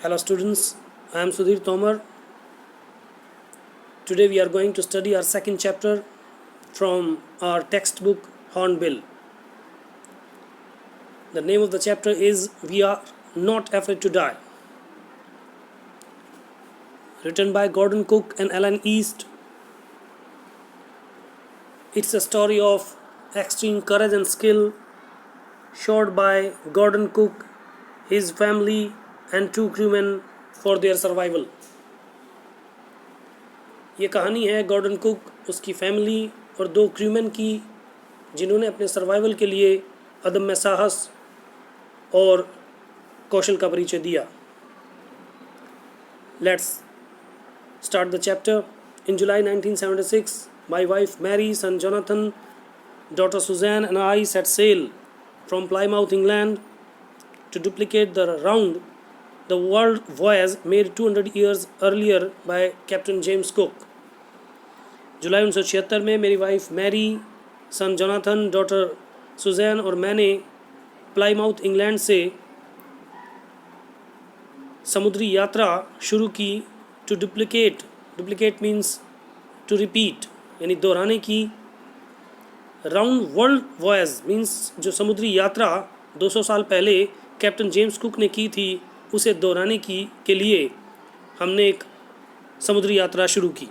Hello students, I am Sudhir Tomar. Today we are going to study our second chapter from our textbook Hornbill. The name of the chapter is We Are Not Afraid to Die. Written by Gordon Cook and Alan East. It's a story of extreme courage and skill showed by Gordon Cook, his family and two crewmen for their survival. ये कहानी है Gordon cook, उसकी family और दो crewman की, जिन्होंने अपने survival के लिए अदम्य साहस और कौशल का परिचय दिया. Let's start the chapter. In July 1976, my wife Mary, son Jonathan, daughter Suzanne and I set sail from Plymouth, England to duplicate the round the world voyage made 200 years earlier by Captain James Cook. जुलाई 1976 में मेरी wife Mary, son Jonathan, daughter Suzanne और मैंने Plymouth England से समुद्री यात्रा शुरू की. To duplicate means to repeat, यानी दोहराने की. राउंड वर्ल्ड वॉयज मीन्स जो समुद्री यात्रा 200 साल पहले कैप्टन जेम्स कुक ने की थी, उसे दोहराने की के लिए हमने एक समुद्री यात्रा शुरू की.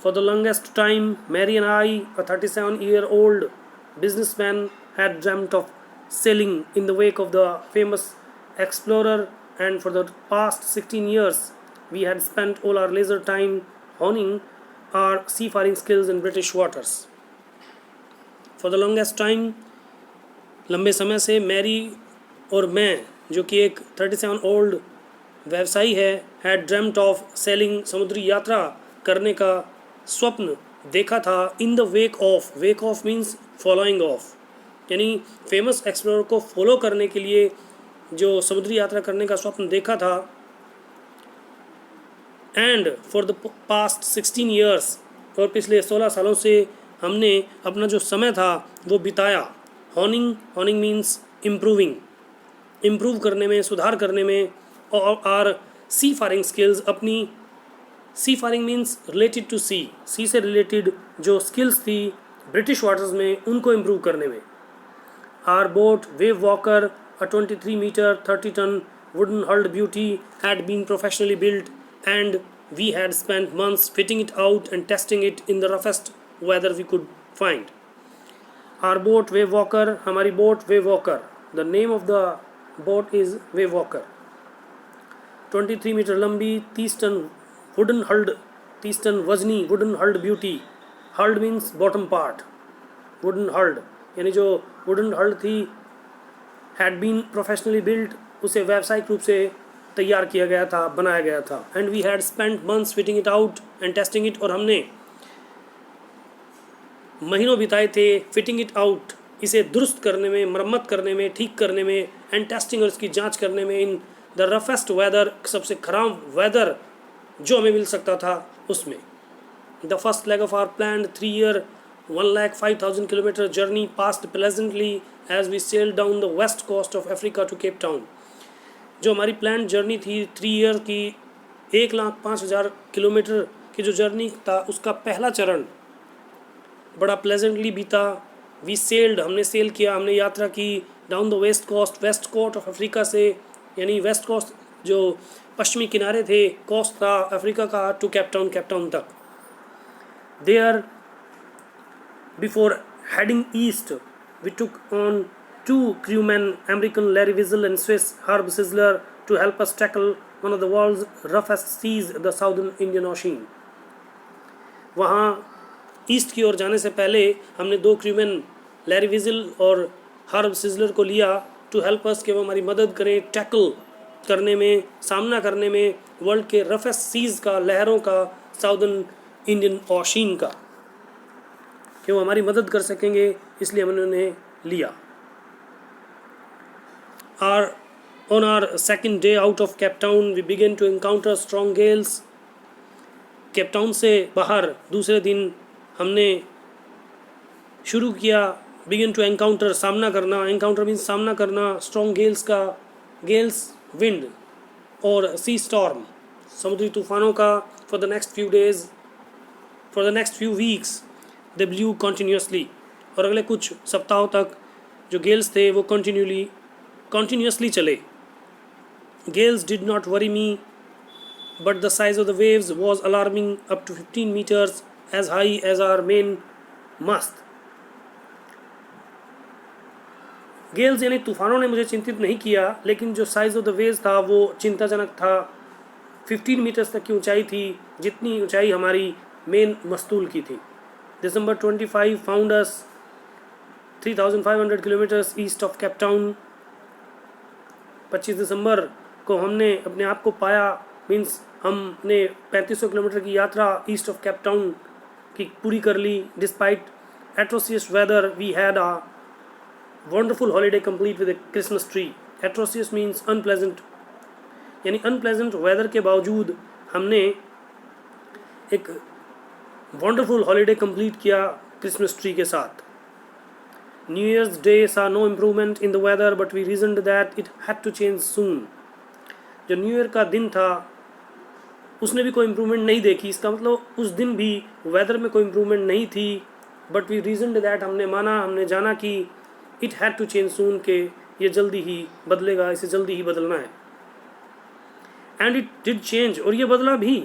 For the longest time, Mary and I, a 37-year-old businessman, had dreamt of sailing in the wake of the famous explorer, and for the past 16 years, we had spent all our leisure time honing our seafaring skills in British waters. For the longest time, लंबे समय से Mary और मैं, जो कि एक 37 व्यवसायी है, हैड ड्रीम्ड ऑफ सेलिंग, समुद्री यात्रा करने का स्वप्न देखा था. In the wake of means following of, यानी फेमस एक्सप्लोरर को फॉलो करने के लिए जो समुद्री यात्रा करने का स्वप्न देखा था. And for the past 16 years, और पिछले 16 सालों से हमने अपना जो समय था वो बिताया हॉनिंग मीन्स इम्प्रूव करने में, सुधार करने में. और आर सी फारिंग स्किल्स, अपनी सी फारिंग मीन्स रिलेटेड टू सी से रिलेटेड जो स्किल्स थी ब्रिटिश वाटर्स में, उनको इम्प्रूव करने में. Our boat Wave Walker, a 23 metre 30 ton wooden hulled beauty, had been professionally built and we had spent months fitting it out and testing it in the roughest weather we could find. Our boat Wave Walker, हमारी boat Wave Walker, the name of the boat is Wave Walker. 23 metre लंबी, 30 ton wooden hulled, 30 ton वजनी wooden hulled beauty. Hulled means bottom part, wooden hulled यानी जो wooden hulled थी, had been professionally built, उसे व्यावसायिक रूप से तैयार किया गया था, बनाया गया था. And we had spent months fitting it out and testing it, और हमने महीनों बिताए थे फिटिंग इट आउट, इसे दुरुस्त करने में, मरम्मत करने में, ठीक करने में, एंड टेस्टिंग, और इसकी जांच करने में, इन द रफेस्ट वेदर, सबसे खराब वेदर जो हमें मिल सकता था उसमें. The first leg of our plan 3 year 1,05,000 kilometer journey passed pleasantly as we sail down the west coast of Africa to Cape Town. जो हमारी प्लान जर्नी थी 3 year की, 1,05,000 किलोमीटर की जो जर्नी था, उसका पहला चरण बड़ा प्लेजेंटली बीता. वी सेल्ड, हमने सेल किया, हमने यात्रा की down the west coast of Africa से, यानी वेस्ट कोस्ट जो पश्चिमी किनारे थे, कोस्ट था अफ्रीका का, टू केप टाउन तक. There before heading east we took on 2 crewmen, American Larry Vigil and Swiss Herb Seigler, to help us tackle one of the world's roughest seas, the southern Indian Ocean. वहाँ east की ओर जाने से पहले हमने 2 crewman, Larry Vigil और Herb Seigler को लिया, टू हेल्प अस, कि वो हमारी मदद करें टैकल करने में, सामना करने में वर्ल्ड के रफेस्ट सीज का, लहरों का, साउदर्न इंडियन ओशन का, कि वो हमारी मदद कर सकेंगे, इसलिए हमने उन्हें लिया. On our second day out of Cape Town, we began to encounter strong gales. Cape Town से बाहर दूसरे दिन हमने शुरू किया begin to encounter, सामना करना, encounter means सामना करना, strong gales का, gales wind, और सी स्टॉर्म, समुद्री तूफानों का for the next few days, for the next few weeks they blue continuously, और अगले कुछ सप्ताहों तक जो गेल्स थे वो कंटिन्यूसली चले. Gales did not worry me, but the size of the waves was alarming, up to 15 meters, as high as our main mast. Gales यानी तूफानों ने मुझे चिंतित नहीं किया, लेकिन जो साइज ऑफ द वेव्स था वो चिंताजनक था. 15 मीटर्स तक की ऊंचाई थी, जितनी ऊंचाई हमारी मेन मस्तूल की थी. December 25 found us 3,500 kilometres east of Cape Town. 25 दिसंबर को हमने अपने आप को पाया, मीन्स हमने 3500 किलोमीटर की यात्रा ईस्ट ऑफ केप टाउन की पूरी कर ली. Despite atrocious weather we had a wonderful holiday complete with a Christmas tree. Atrocious means unpleasant, यानी अनप्लेजेंट वेदर के बावजूद हमने एक वंडरफुल हॉलीडे कंप्लीट किया क्रिसमस ट्री के साथ. New Year's Day saw no improvement in the weather, but we reasoned that it had to change soon. जो new year का दिन था उसने भी कोई इम्प्रूवमेंट नहीं देखी. इसका मतलब उस दिन भी वेदर में कोई इम्प्रूवमेंट नहीं थी. बट वी रीजनड दैट, हमने जाना कि इट हैड टू चेंज सून, के ये जल्दी ही बदलेगा, इसे जल्दी ही बदलना है. एंड इट डिड चेंज, और ये बदला भी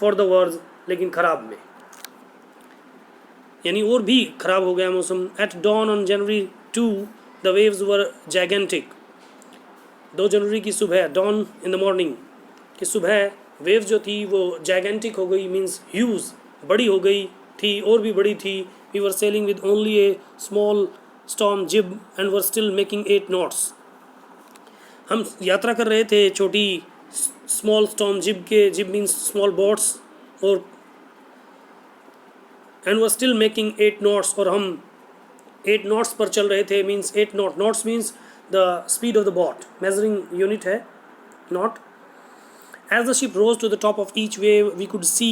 फॉर द वर्स, लेकिन ख़राब में, यानी और भी ख़राब हो गया मौसम. At dawn on January 2 the waves were gigantic. 2 जनवरी की सुबह, डॉन इन द मॉर्निंग की सुबह, वेव्स जो थी वो जैगेंटिक हो गई, मीन्स ह्यूज, बड़ी हो गई थी, और भी बड़ी थी. We were sailing with only a small storm jib and were still making 8 knots. हम यात्रा कर रहे थे छोटी स्मॉल स्टॉर्म जिब के, जिब मीन्स स्मॉल बोट्स, और and were still making 8 knots, और हम 8 नॉट्स पर चल रहे थे. Means 8 knots means the speed of the boat, measuring unit है knot. As the ship rose to the top of each wave we could see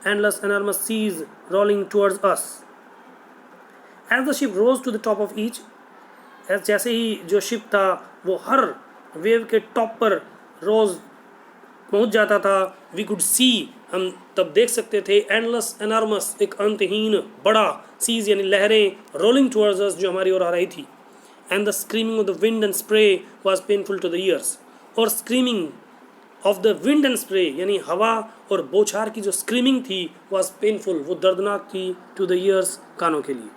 endless enormous seas rolling towards us. As the ship rose to the top of each, जैसे ही जो ship था वो हर wave के top पर रोज पहुंच जाता था. वी कुड सी, हम तब देख सकते थे, एंडलेस एनॉर्मस, एक अंतहीन बड़ा, सीज यानी लहरें, रोलिंग टुवर्ड्स अस, जो हमारी ओर आ रही थी. And the screaming of the wind and spray was painful to the ears. और screaming of the wind and spray यानी हवा और बौछार की जो स्क्रीमिंग थी वाज पेनफुल, वो दर्दनाक थी, टू द ईयर्स, कानों के लिए.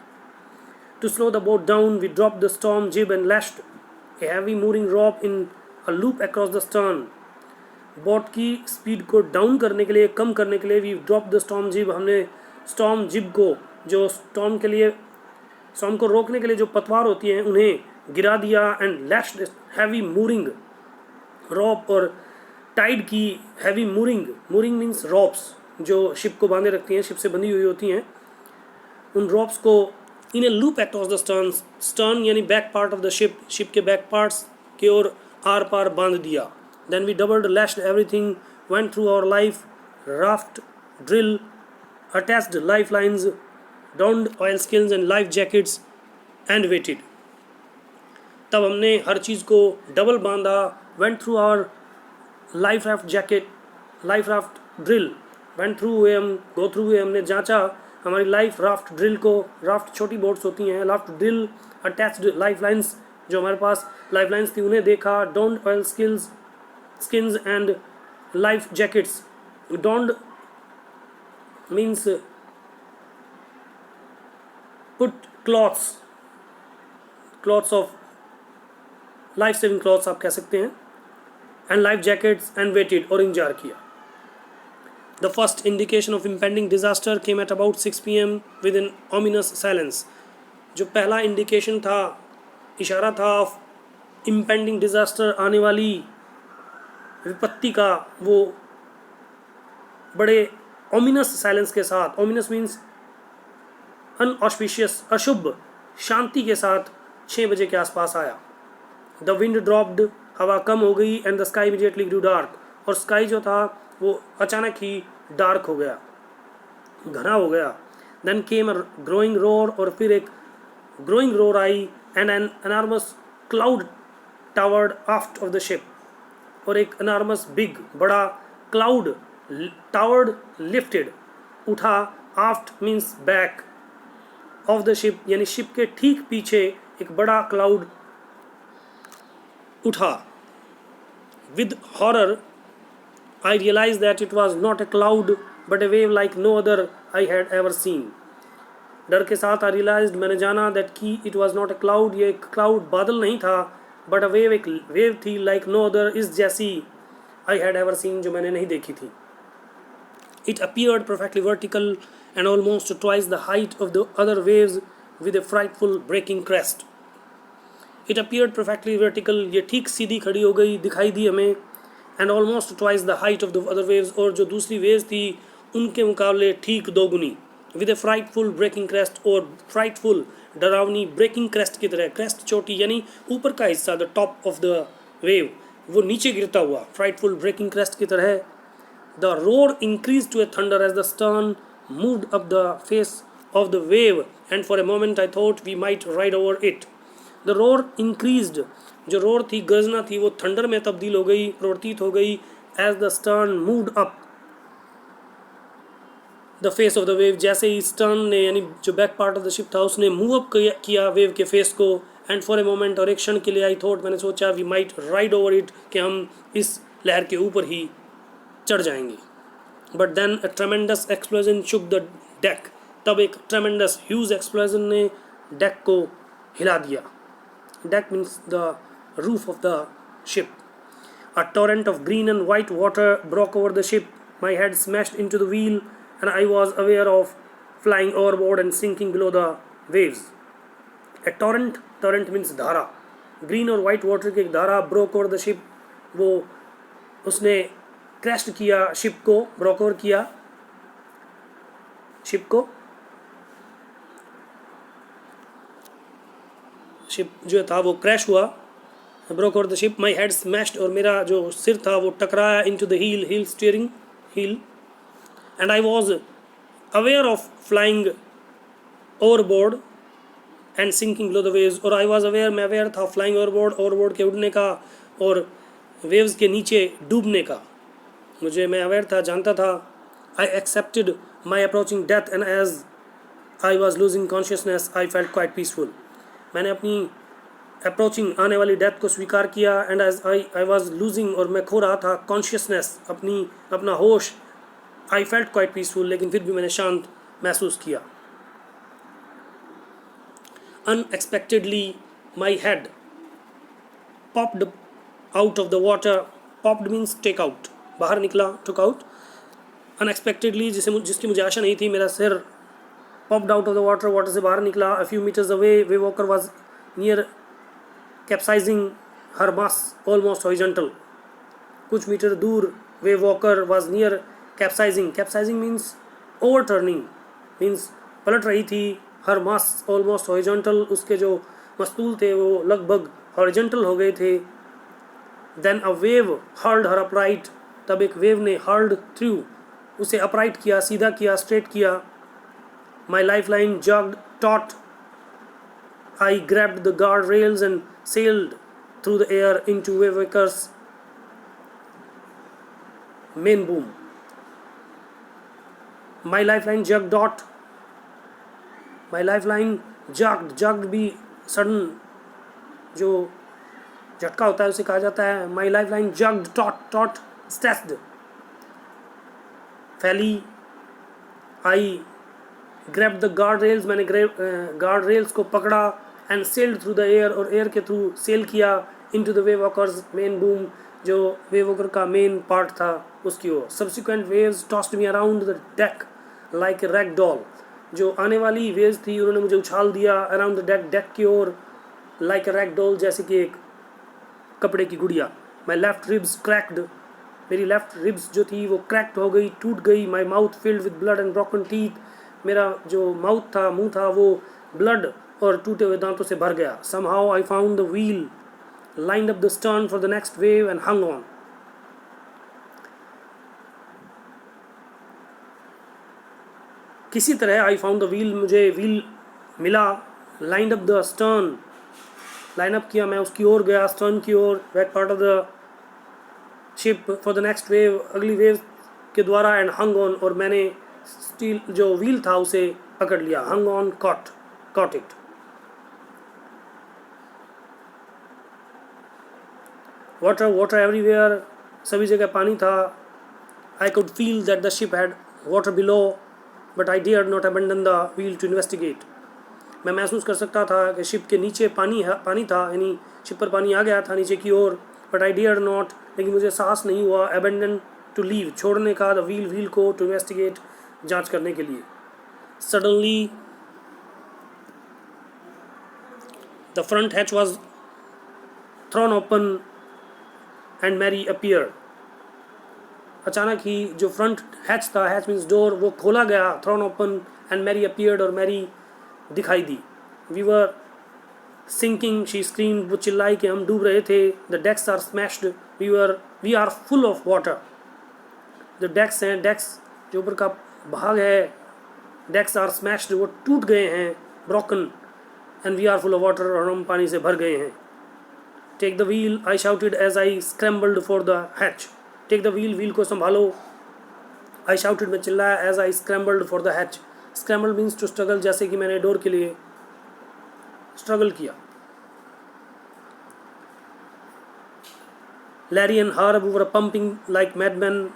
To slow the boat down we drop the storm jib and lashed a heavy mooring rope in a loop across the stern. Boat की स्पीड को डाउन करने के लिए, कम करने के लिए, वी ड्रॉप द स्टॉर्म जिब, हमने स्टॉर्म जिब को, जो स्टॉर्म के लिए, स्टॉर्म को रोकने के लिए जो पतवार होती हैं, उन्हें गिरा दिया. एंड लैश्ड हैवी मूरिंग रॉप, और टाइड की heavy mooring, mooring means ropes जो शिप को बांधे रखती हैं, शिप से बंधी हुई होती हैं, उन रॉप्स को in a loop across the stern, stern यानी back part of the ship, ship के बैक पार्ट्स की ओर आर पार बांध दिया. Then we doubled, lashed everything, went through our life raft drill, attached lifelines, donned oilskins and life jackets and waited. तब हमने हर चीज़ को double बांधा. went through our life raft jacket, life raft drill, went through हुए हम, go through हुए हमने जांचा हमारी लाइफ राफ्ट ड्रिल को. राफ्ट छोटी बोट्स होती हैं, राफ्ट ड्रिल, अटैच्ड लाइफलाइंस, जो हमारे पास लाइफलाइंस थी उन्हें देखा. donned oilskins, skins and life jackets. Donned means put cloths of life saving cloths आप कह सकते हैं, and life jackets, and waited, और इंतजार किया. The first indication of impending disaster came at about 6 p.m. with an ominous silence. जो पहला indication था, इशारा था ऑफ impending disaster, आने वाली विपत्ति का, वो बड़े ओमिनस साइलेंस के साथ, ओमिनस मीन्स अनऑस्पिशियस, अशुभ, शांति के साथ 6 बजे के आसपास आया. द विंड ड्रॉप्ड, हवा कम हो गई. And the sky immediately grew dark, और स्काई जो था वो अचानक ही डार्क हो गया, घना हो गया. Then came a growing roar, और फिर एक ग्रोइंग रोर आई. And an enormous cloud towered aft of the ship, और एक enormous big बड़ा cloud towered lifted उठा, aft means back of the ship यानी शिप के ठीक पीछे एक बड़ा क्लाउड उठा. With horror I realized that it was not a cloud but a wave like no other I had ever seen. डर के साथ I realized, मैंने जाना that कि it was not a cloud, ये एक क्लाउड बादल नहीं था, but a wave, एक वेव थी, like no other, इस जैसी I had ever seen, जो मैंने नहीं देखी थी. It appeared perfectly vertical and almost twice the height of the other waves with a frightful breaking crest. It appeared perfectly vertical, ये ठीक सीधी खड़ी हो गई, दिखाई दी हमें, and almost twice the height of the other waves, और जो दूसरी वेव्स थी उनके मुकाबले ठीक दोगुनी, with a frightful breaking crest, और frightful डरावनी breaking crest की तरह, crest चोटी यानी ऊपर का हिस्सा, the top of the wave, वो नीचे गिरता हुआ frightful breaking crest की तरह. The roar increased to a thunder as the stern moved up the face of the wave, and for a moment I thought we might ride over it. The roar increased, जो roar थी, गर्जना थी, वो thunder में तब्दील हो गई, प्रवर्तित हो गई. As the stern moved up the face of the wave, जैसे ही stern ने यानी जो back part of the ship था उसने मूव अप किया वेव के फेस को. एंड फॉर ए मोमेंट, और एक क्षण के लिए, आई थॉट, मैंने सोचा, we might ride over it, कि हम इस लहर के ऊपर ही चढ़ जाएंगे. But then a tremendous explosion shook the deck, तब एक ट्रेमेंडस ह्यूज एक्सप्लोजन ने डेक को हिला दिया. Deck means the roof of the ship. A torrent of green and white water broke over the ship. My head smashed into the wheel and I was aware of flying overboard and sinking below the waves. A torrent means धारा. Green और white water की एक धारा broke over the ship. वो उसने crash किया ship को, broke over किया शिप को. शिप जो था वो क्रैश हुआ, broke over the ship. My head smashed, और मेरा जो सिर था वो टकराया into the wheel steering wheel. And I was aware of flying overboard and sinking below the waves, और आई वाज अवेयर, मैं अवेयर था, फ्लाइंग ओवरबोर्ड के उड़ने का और वेव्स के नीचे डूबने का. मैं अवेयर था, जानता था. I accepted my approaching death and as I was losing consciousness I felt quite peaceful. मैंने अपनी अप्रोचिंग आने वाली डेथ को स्वीकार किया. And as I was losing, और मैं खो रहा था कॉन्शियसनेस, अपना होश. आई फेल्ट क्वाइट पीसफुल, लेकिन फिर भी मैंने शांत महसूस किया. Unexpectedly my head popped out of the water. Popped means take out, बाहर निकला, टुक आउट. अनएक्सपेक्टेडली, जिसकी मुझे आशा नहीं थी, मेरा सिर popped out of the water, water से बाहर निकला. A few meters away, wave walker was near capsizing, her mass almost horizontal. कुछ मीटर दूर wave walker was near capsizing. Capsizing means overturning, means पलट रही थी. her mass almost horizontal, उसके जो मस्तूल थे वो लगभग horizontal हो गए थे. Then a wave hurled her upright, तब एक वेव ने hurled through, उसे upright किया, सीधा किया, straight किया. My lifeline jogged taut. I grabbed the guard rails and sailed through the air into wave walker's main boom. My lifeline jogged taut. My lifeline jogged भी sudden जो झटका होता है उसे कहा जाता है. My lifeline jogged taut stretched, फैली. I grabbed the guard rails, मैंने guard rails को पकड़ा. and sailed through the air, और एयर के थ्रू सेल किया into the wave walker's main boom, जो wave walker का मेन पार्ट था उसकी ओर. subsequent waves tossed me around the deck like a rag doll. जो आने वाली वेव्स थी उन्होंने मुझे उछाल दिया around the deck की ओर, like a rag doll, जैसे कि एक कपड़े की गुड़िया. my left ribs cracked, मेरी लेफ्ट रिब्स जो थी वो क्रैक्ड हो गई, टूट गई. my mouth filled with blood and broken teeth, मेरा जो माउथ था, मुंह था, वो ब्लड और टूटे हुए दांतों से भर गया. somehow I found the wheel, lined up the stern for the next wave and hung on. किसी तरह I found the wheel, मुझे व्हील मिला. lined up the stern, line up किया, मैं उसकी ओर गया, stern की ओर, back part of the ship for the next wave, अगली वेव के द्वारा, एंड हंग ऑन, और मैंने स्टील जो व्हील था उसे पकड़ लिया, hung on, caught it. Water everywhere, सभी जगह पानी था। I could feel that the ship had water below, but I dared not abandon the wheel to investigate. मैं महसूस कर सकता था कि शिप के नीचे पानी था, यानी शिप पर पानी आ गया था नीचे की ओर, बट आई डेयर्ड नॉट, लेकिन मुझे साहस नहीं हुआ, अबंडन टू लीव, छोड़ने का, द व्हील को, टू इन्वेस्टिगेट, जांच करने के लिए। Suddenly the front hatch was thrown open and Mary appeared. अचानक ही जो फ्रंट हैच था, हैच मीन्स डोर, वो खोला गया, thrown open and Mary appeared, और मैरी दिखाई दी। We were sinking, she screamed, वो चिल्लाई कि हम डूब रहे थे। The decks are smashed, we are full of water. जो डेक्स हैं, डेक्स जो ऊपर का भाग है, डेक्स आर स्मैश्ड, वो टूट गए हैं, broken, and we are full of water, और हम पानी से भर गए हैं। Take the wheel, I shouted as I scrambled for the hatch. Take the wheel को संभालो, आई शाउटेड, में चिल्लाया, as I scrambled for the hatch. Scramble means to struggle, जैसे कि मैंने डोर के लिए स्ट्रगल किया। Larry and Herb were pumping like madman.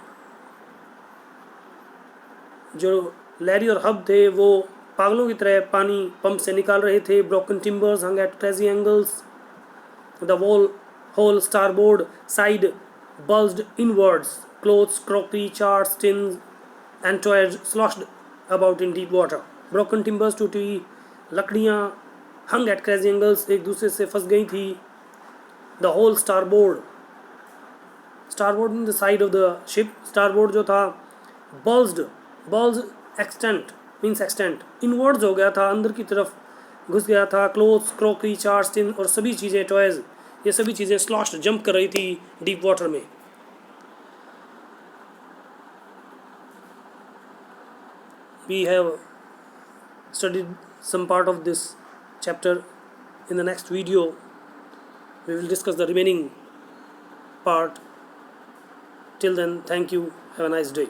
जो लैरी और हब थे वो पागलों की तरह पानी पंप से निकाल रहे थे। Broken timbers hung at crazy angles, the whole starboard side bulged inwards, clothes, crockery, charts, tins and toys sloshed about in deep water. Broken timbers, टूटी लकड़ियाँ, hung at crazy angles, एक दूसरे से फंस गई थी। The whole starboard in the side of the ship, starboard जो था, bulged extent means extent, inwards हो गया था, अंदर की तरफ घुस गया था। clothes, crockery, charts, tin और सभी चीज़ें, toys, ये सभी चीज़ें स्लॉश्ड, जंप कर रही थी डीप वाटर में। We have studied some part of this chapter. In the next video we will discuss the remaining part. Till then, thank you, have a nice day.